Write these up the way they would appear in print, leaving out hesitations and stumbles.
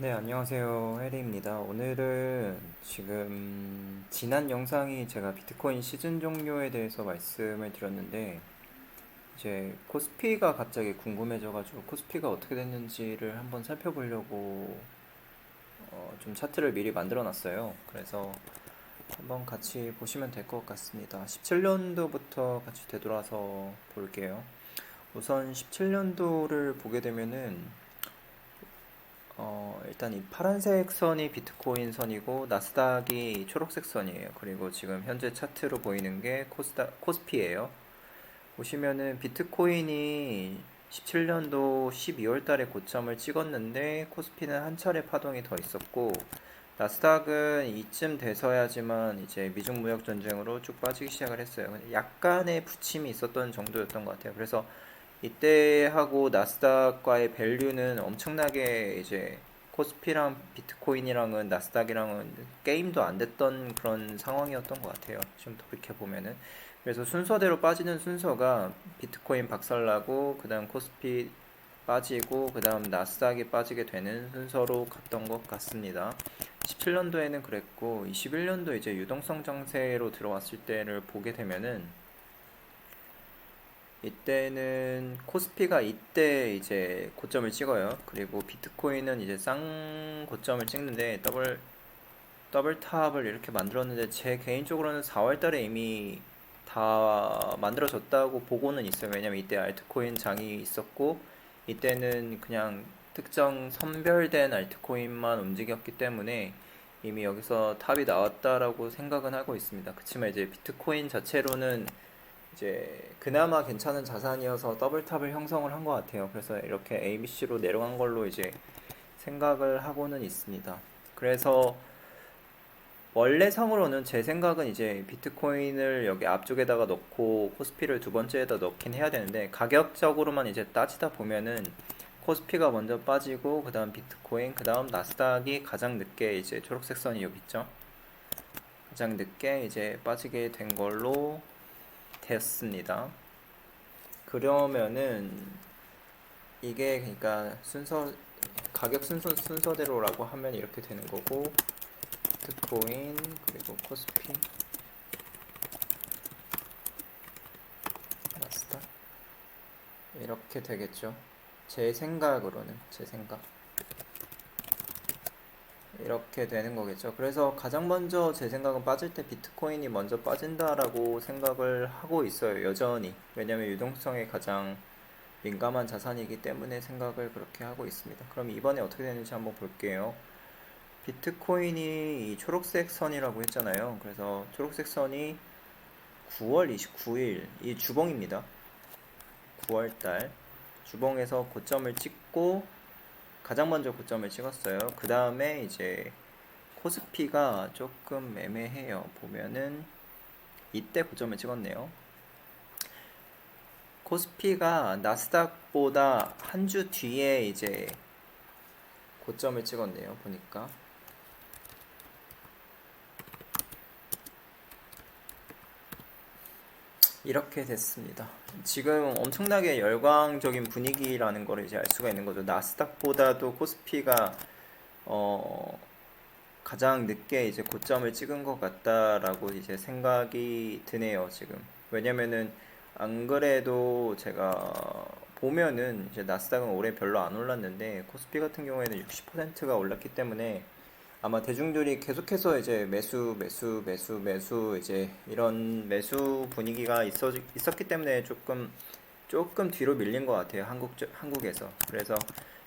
네, 안녕하세요. 해리입니다. 오늘은 지금 지난 영상이 제가 비트코인 시즌 종료에 대해서 말씀을 드렸는데 이제 코스피가 갑자기 궁금해져가지고 코스피가 어떻게 됐는지를 한번 살펴보려고 좀 차트를 미리 만들어 놨어요. 그래서 한번 같이 보시면 될 것 같습니다. 17년도부터 같이 되돌아서 볼게요. 우선 17년도를 보게 되면은 일단 이 파란색 선이 비트코인 선이고 나스닥이 초록색 선이에요. 그리고 지금 현재 차트로 보이는 게 코스피예요. 보시면은 비트코인이 17년도 12월 달에 고점을 찍었는데 코스피는 한 차례 파동이 더 있었고 나스닥은 이쯤 돼서야지만 이제 미중 무역 전쟁으로 쭉 빠지기 시작을 했어요. 약간의 부침이 있었던 정도였던 것 같아요. 그래서 이때하고 나스닥과의 밸류는 엄청나게 이제 코스피랑 비트코인이랑은 나스닥이랑은 게임도 안 됐던 그런 상황이었던 것 같아요. 좀 돌이켜 보면은. 그래서 순서대로 빠지는 순서가 비트코인 박살나고 그다음 코스피 빠지고 그다음 나스닥이 빠지게 되는 순서로 갔던 것 같습니다. 17년도에는 그랬고 21년도 이제 유동성 정세로 들어왔을 때를 보게 되면은 이때는 코스피가 이때 이제 고점을 찍어요. 그리고 비트코인은 이제 쌍 고점을 찍는데 더블 탑을 이렇게 만들었는데 제 개인적으로는 4월 달에 이미 다 만들어졌다고 보고는 있어요. 왜냐면 이때 알트코인 장이 있었고 이때는 그냥 특정 선별된 알트코인만 움직였기 때문에 이미 여기서 탑이 나왔다라고 생각은 하고 있습니다. 그렇지만 이제 비트코인 자체로는 이제 그나마 괜찮은 자산이어서 더블탑을 형성을 한 것 같아요. 그래서 이렇게 ABC로 내려간 걸로 이제 생각을 하고는 있습니다. 그래서 원래 상으로는 제 생각은 이제 비트코인을 여기 앞쪽에다가 넣고 코스피를 두 번째에다 넣긴 해야 되는데 가격적으로만 이제 따지다 보면은 코스피가 먼저 빠지고 그 다음 비트코인 그 다음 나스닥이 가장 늦게 이제 초록색 선이 여기 있죠. 가장 늦게 이제 빠지게 된 걸로 됐습니다. 그러면은 이게 그러니까 가격 순서대로라고 하면 이렇게 되는 거고 비트코인 그리고 코스피 나스닥 이렇게 되겠죠. 제 생각 이렇게 되는 거겠죠. 그래서 가장 먼저 제 생각은 빠질 때 비트코인이 먼저 빠진다라고 생각을 하고 있어요. 여전히. 왜냐면 유동성에 가장 민감한 자산이기 때문에 생각을 그렇게 하고 있습니다. 그럼 이번에 어떻게 되는지 한번 볼게요. 비트코인이 이 초록색 선이라고 했잖아요. 그래서 초록색 선이 9월 29일 이 주봉입니다. 9월달 주봉에서 고점을 찍고 가장 먼저 고점을 찍었어요. 그 다음에 이제 코스피가 조금 애매해요. 보면은 이때 고점을 찍었네요. 코스피가 나스닥보다 한 주 뒤에 이제 고점을 찍었네요. 보니까 이렇게 됐습니다. 지금 엄청나게 열광적인 분위기라는 걸 이제 알 수가 있는 거죠. 나스닥보다도 코스피가 어, 가장 늦게 이제 고점을 찍은 것 같다라고 이제 생각이 드네요, 지금. 왜냐면은 안 그래도 제가 보면은 이제 나스닥은 올해 별로 안 올랐는데 코스피 같은 경우에는 60%가 올랐기 때문에 아마 대중들이 계속해서 이제 매수 이제 이런 매수 분위기가 있었기 때문에 조금 뒤로 밀린 것 같아요. 한국에서. 그래서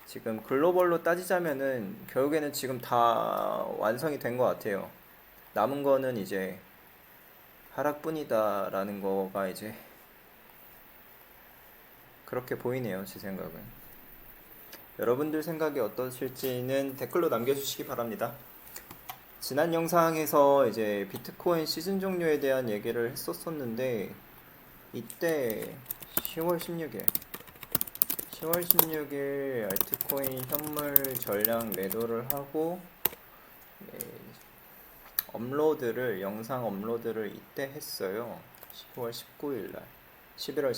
지금 글로벌로 따지자면은 결국에는 지금 다 완성이 된 것 같아요. 남은 거는 이제 하락뿐이다라는 거가 이제 그렇게 보이네요. 제 생각은. 여러분들 생각이 어떠실지는 댓글로 남겨주시기 바랍니다. 지난 영상에서 이제 비트코인 시즌 종료에 대한 얘기를 했었었는데 이때 10월 16일 10월 16일 알트코인 현물 전량 매도를 하고 예, 영상 업로드를 이때 했어요. 10월 19일 날 11월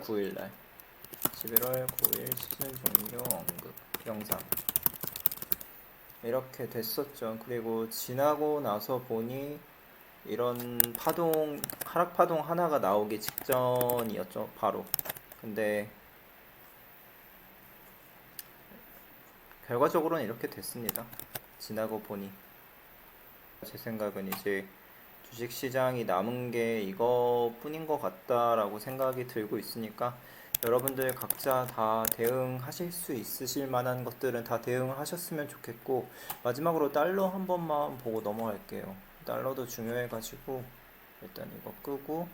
9일 날 11월 9일 시즌 종료 언급 영상 이렇게 됐었죠. 그리고 지나고 나서 보니 이런 파동, 하락 파동 하나가 나오기 직전이었죠, 바로. 근데 결과적으로는 이렇게 됐습니다. 지나고 보니. 제 생각은 이제 주식시장이 남은 게 이거뿐인 것 같다라고 생각이 들고 있으니까 여러분들 각자 다 대응하실 수 있으실 만한 것들은 다 대응을 하셨으면 좋겠고, 마지막으로 달러 한 번만 보고 넘어갈게요. 달러도 중요해가지고 일단 이거 끄고,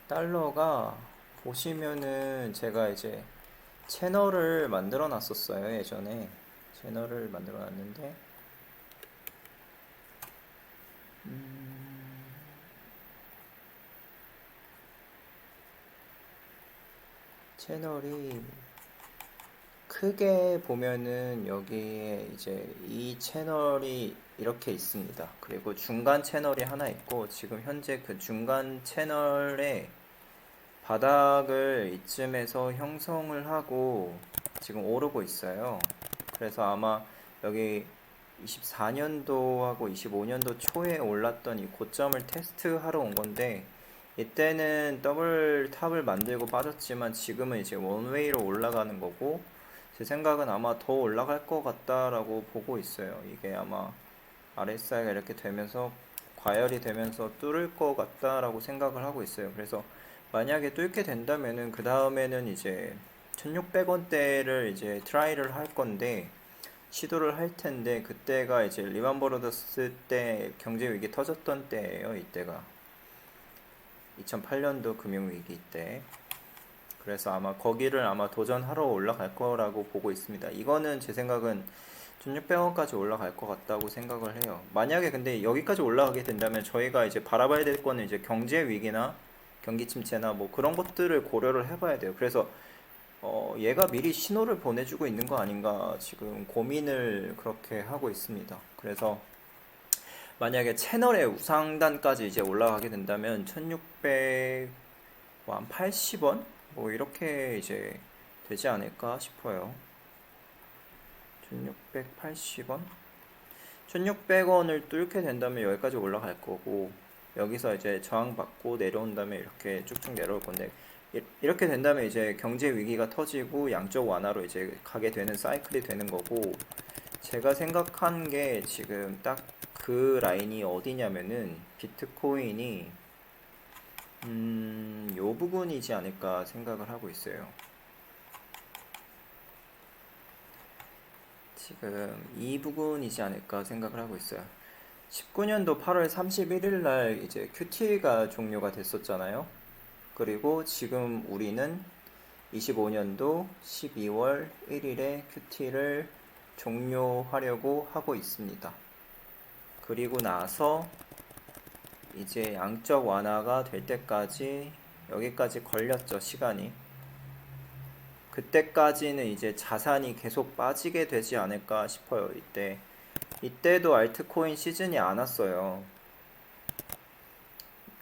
달러가 보시면은 제가 이제 채널을 만들어 놨었어요. 예전에 채널을 만들어 놨는데 채널이 크게 보면은 여기에 이제 이 채널이 이렇게 있습니다. 그리고 중간 채널이 하나 있고, 지금 현재 그 중간 채널의 바닥을 이쯤에서 형성을 하고 지금 오르고 있어요. 그래서 아마 여기 24년도하고 25년도 초에 올랐던 이 고점을 테스트하러 온 건데, 이때는 더블 탑을 만들고 빠졌지만 지금은 이제 원웨이로 올라가는 거고, 제 생각은 아마 더 올라갈 것 같다라고 보고 있어요. 이게 아마 RSI가 이렇게 되면서 과열이 되면서 뚫을 것 같다라고 생각을 하고 있어요. 그래서 만약에 뚫게 된다면은 그 다음에는 이제 1600원대를 이제 트라이를 할 건데, 시도를 할 텐데, 그때가 이제 리만 브로더스 때 경제 위기 터졌던 때예요. 이때가 2008년도 금융위기 때. 그래서 아마 거기를 아마 도전하러 올라갈 거라고 보고 있습니다. 이거는 제 생각은 1600원까지 올라갈 것 같다고 생각을 해요. 만약에 근데 여기까지 올라가게 된다면 저희가 이제 바라봐야 될 거는 이제 경제 위기나 경기 침체나 뭐 그런 것들을 고려를 해봐야 돼요. 그래서 얘가 미리 신호를 보내주고 있는 거 아닌가 지금 고민을 그렇게 하고 있습니다. 그래서 만약에 채널의 우상단까지 이제 올라가게 된다면 1600, 한 80원? 뭐 이렇게 이제 되지 않을까 싶어요. 1680원? 1600원을 뚫게 된다면 여기까지 올라갈 거고, 여기서 이제 저항받고 내려온 다음에 이렇게 쭉쭉 내려올 건데, 이렇게 된다면 이제 경제 위기가 터지고 양적 완화로 이제 가게 되는 사이클이 되는 거고, 제가 생각한 게 지금 딱 그 라인이 어디냐면은 비트코인이 요 부분이지 않을까 생각을 하고 있어요. 지금 이 부분이지 않을까 생각을 하고 있어요. 19년도 8월 31일 날 이제 QT가 종료가 됐었잖아요. 그리고 지금 우리는 25년도 12월 1일에 QT를 종료하려고 하고 있습니다. 그리고 나서 이제 양적 완화가 될 때까지 여기까지 걸렸죠, 시간이. 그때까지는 이제 자산이 계속 빠지게 되지 않을까 싶어요. 이때도 알트코인 시즌이 안 왔어요.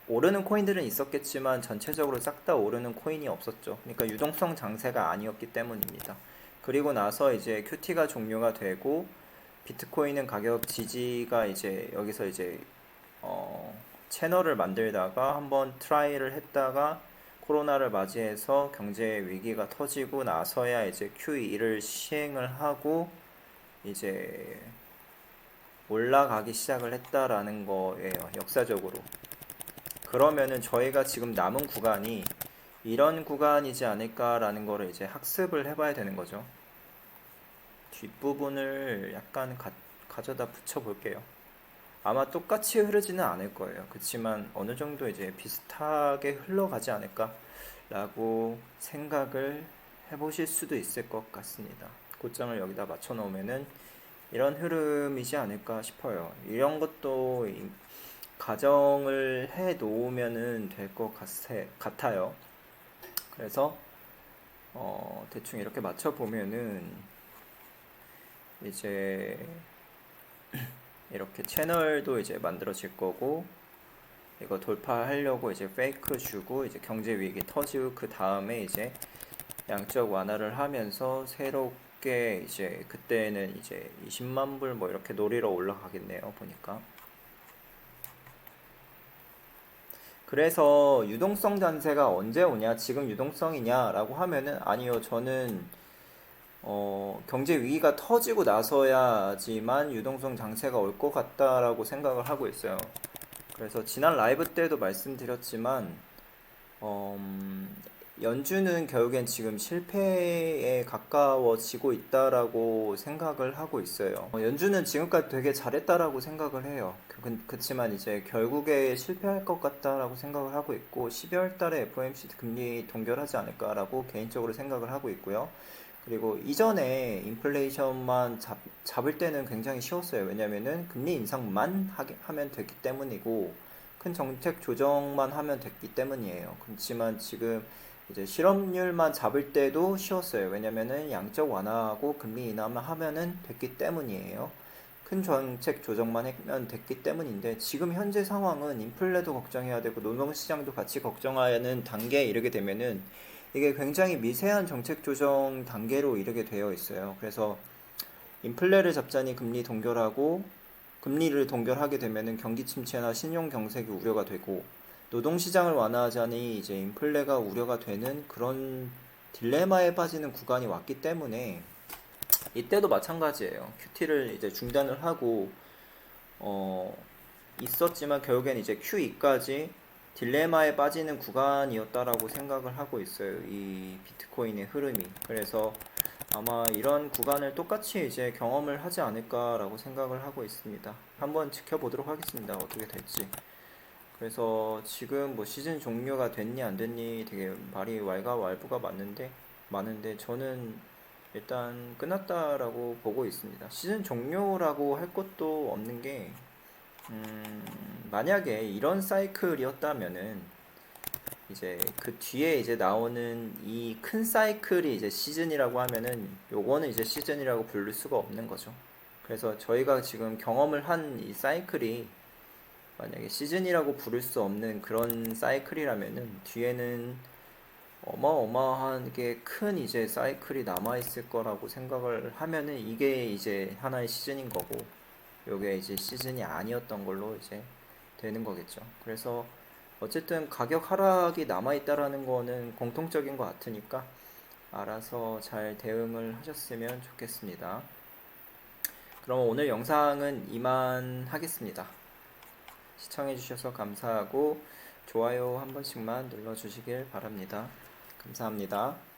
오르는 코인들은 있었겠지만 전체적으로 싹 다 오르는 코인이 없었죠. 그러니까 유동성 장세가 아니었기 때문입니다. 그리고 나서 이제 QT가 종료가 되고 비트코인은 가격 지지가 이제 여기서 이제 채널을 만들다가 한번 트라이를 했다가 코로나를 맞이해서 경제 위기가 터지고 나서야 이제 QE를 시행을 하고 이제 올라가기 시작을 했다라는 거예요. 역사적으로. 그러면은 저희가 지금 남은 구간이 이런 구간이지 않을까라는 거를 이제 학습을 해봐야 되는 거죠. 뒷부분을 약간 가져다 붙여 볼게요. 아마 똑같이 흐르지는 않을 거예요. 그렇지만 어느 정도 이제 비슷하게 흘러가지 않을까라고 생각을 해보실 수도 있을 것 같습니다. 고점을 여기다 맞춰 놓으면은 이런 흐름이지 않을까 싶어요. 이런 것도 가정을 해 놓으면은 될 것 같아요. 그래서 대충 이렇게 맞춰 보면은 이제 이렇게 채널도 이제 만들어질 거고, 이거 돌파하려고 이제 페이크 주고 이제 경제 위기 터지고 그 다음에 이제 양적 완화를 하면서 쉽게 이제 그때는 이제 20만 불 뭐 이렇게 노리러 올라가겠네요. 보니까. 그래서 유동성 단세가 언제 오냐? 지금 유동성이냐라고 하면은 아니요. 저는 경제 위기가 터지고 나서야지만 유동성 장세가 올 것 같다라고 생각을 하고 있어요. 그래서 지난 라이브 때도 말씀드렸지만 연준은 결국엔 지금 실패에 가까워지고 있다라고 생각을 하고 있어요. 연준은 지금까지 되게 잘했다라고 생각을 해요. 그렇지만 이제 결국에 실패할 것 같다라고 생각을 하고 있고 12월 달에 FOMC 금리 동결하지 않을까라고 개인적으로 생각을 하고 있고요. 그리고 이전에 인플레이션만 잡을 때는 굉장히 쉬웠어요. 왜냐면은 금리 인상만 하면 됐기 때문이고 큰 정책 조정만 하면 됐기 때문이에요. 그렇지만 지금 이제 실업률만 잡을 때도 쉬웠어요. 왜냐면은 양적 완화하고 금리 인하만 하면은 됐기 때문이에요. 큰 정책 조정만 하면 됐기 때문인데 지금 현재 상황은 인플레도 걱정해야 되고 노동시장도 같이 걱정하는 단계에 이르게 되면은 이게 굉장히 미세한 정책 조정 단계로 이르게 되어 있어요. 그래서 인플레를 잡자니 금리를 동결하게 되면은 경기 침체나 신용 경색이 우려가 되고 노동시장을 완화하자니 이제 인플레가 우려가 되는 그런 딜레마에 빠지는 구간이 왔기 때문에 이때도 마찬가지예요. QT를 이제 중단을 하고 어, 있었지만 결국엔 이제 QE까지 딜레마에 빠지는 구간이었다라고 생각을 하고 있어요. 이 비트코인의 흐름이. 그래서 아마 이런 구간을 똑같이 이제 경험을 하지 않을까라고 생각을 하고 있습니다. 한번 지켜보도록 하겠습니다. 어떻게 될지. 그래서 지금 뭐 시즌 종료가 됐니 안 됐니 되게 말이 왈가왈부가 많은데 저는 일단 끝났다라고 보고 있습니다. 시즌 종료라고 할 것도 없는 게 만약에 이런 사이클이었다면은 이제 그 뒤에 이제 나오는 이 큰 사이클이 이제 시즌이라고 하면은 요거는 이제 시즌이라고 부를 수가 없는 거죠. 그래서 저희가 지금 경험을 한 이 사이클이 만약에 시즌이라고 부를 수 없는 그런 사이클이라면은 뒤에는 어마어마하게 큰 이제 사이클이 남아있을 거라고 생각을 하면은 이게 이제 하나의 시즌인 거고 요게 이제 시즌이 아니었던 걸로 이제 되는 거겠죠. 그래서 어쨌든 가격 하락이 남아있다라는 거는 공통적인 것 같으니까 알아서 잘 대응을 하셨으면 좋겠습니다. 그럼 오늘 영상은 이만 하겠습니다. 시청해주셔서 감사하고 좋아요 한 번씩만 눌러주시길 바랍니다. 감사합니다.